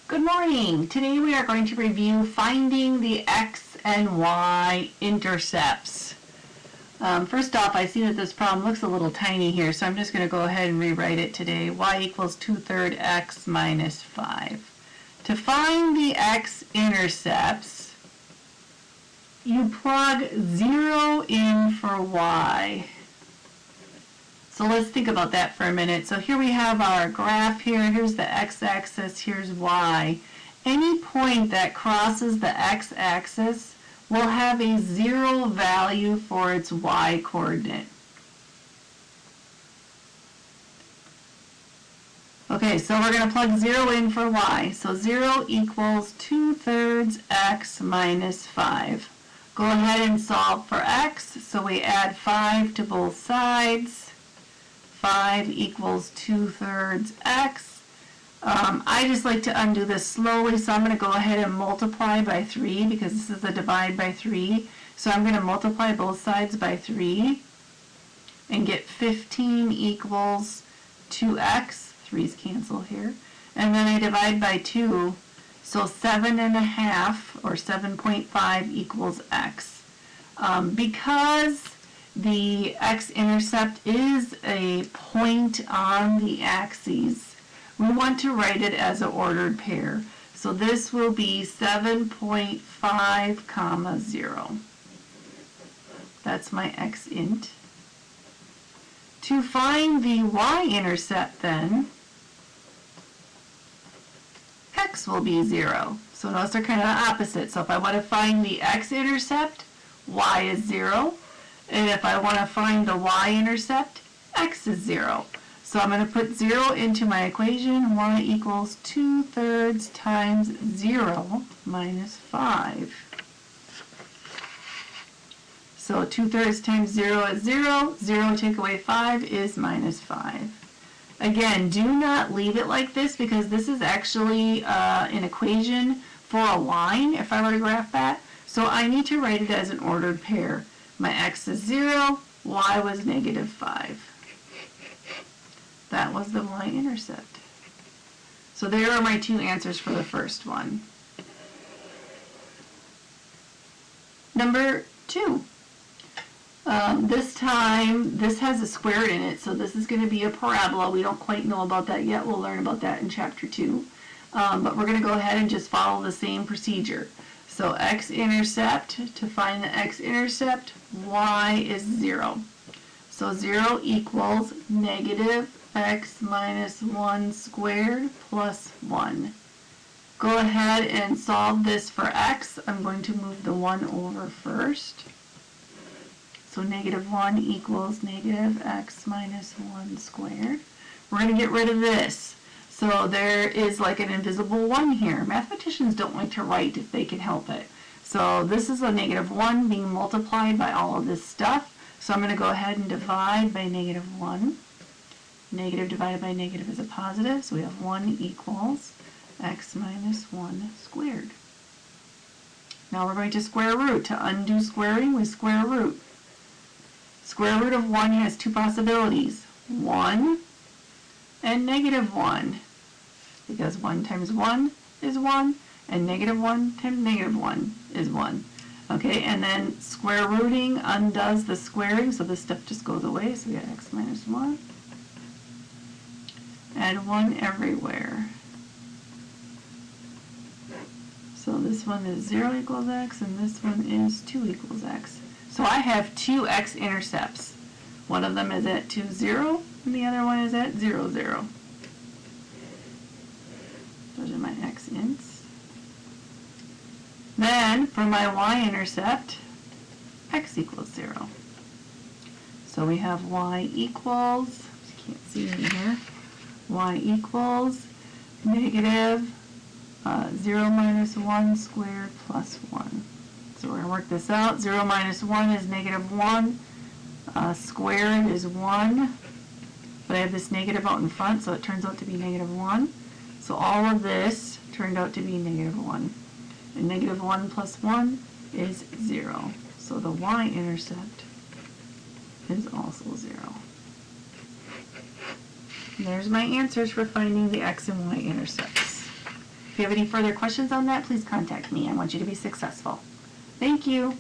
Good morning. Today we are going to review finding the x and y intercepts. First off, I see that this problem looks a little tiny here, so I'm just going to go ahead and rewrite it today. Y equals 2/3 x minus 5. To find the x-intercepts, you plug 0 in for y. So let's think about that for a minute. So here we have our graph here. Here's the x-axis. Here's y. Any point that crosses the x-axis will have a 0 value for its y-coordinate. Okay, so we're going to plug 0 in for y. So 0 equals 2/3 x minus 5. Go ahead and solve for x. So we add 5 to both sides. 5 equals 2/3 x. I just like to undo this slowly, so I'm going to go ahead and multiply by 3 because this is a divide by 3. So I'm going to multiply both sides by 3 and get 15 equals 2x. 3's cancel here. And then I divide by 2, so 7.5 or 7.5 equals x. Because the x-intercept is a point on the axes, we want to write it as an ordered pair. So this will be 7.5 comma 0. That's my x-int. To find the y-intercept then, x will be 0. So notice they're kind of opposite. So if I want to find the x-intercept, y is 0. And if I want to find the y-intercept, x is 0. So I'm going to put 0 into my equation. Y equals 2/3 times 0 minus 5. So 2/3 times 0 is 0. 0 take away 5 is minus 5. Again, do not leave it like this because this is actually an equation for a line if I were to graph that. So I need to write it as an ordered pair. My x is 0, y was negative 5. That was the y-intercept. So there are my two answers for the first one. Number 2. This time, this has a square in it, so this is going to be a parabola. We don't quite know about that yet. We'll learn about that in Chapter 2. But we're going to go ahead and just follow the same procedure. So x-intercept, to find the x-intercept, y is 0. So 0 equals negative x minus 1 squared plus 1. Go ahead and solve this for x. I'm going to move the 1 over first. So negative 1 equals negative x minus 1 squared. We're going to get rid of this. So there is like an invisible 1 here. Mathematicians don't like to write if they can help it. So this is a negative 1 being multiplied by all of this stuff. So I'm going to go ahead and divide by negative 1. Negative divided by negative is a positive. So we have 1 equals x minus 1 squared. Now we're going to square root. To undo squaring, we square root. Square root of 1 has two possibilities. 1 and negative 1. Because 1 times 1 is 1, and negative 1 times negative 1 is 1. Okay, and then square rooting undoes the squaring, so this stuff just goes away. So we got x minus 1. Add 1 everywhere. So this one is 0 equals x, and this one is 2 equals x. So I have two x-intercepts. One of them is at 2, 0, and the other one is at 0, 0. Those are my x-ints. Then, for my y-intercept, x equals 0. So we have y equals, you can't see in here, y equals negative 0 minus 1 squared plus 1. So we're going to work this out. 0 minus 1 is negative 1. Squared is 1. But I have this negative out in front, so it turns out to be negative 1. So all of this turned out to be negative 1. And negative 1 plus 1 is 0. So the y-intercept is also 0. And there's my answers for finding the x and y intercepts. If you have any further questions on that, please contact me. I want you to be successful. Thank you.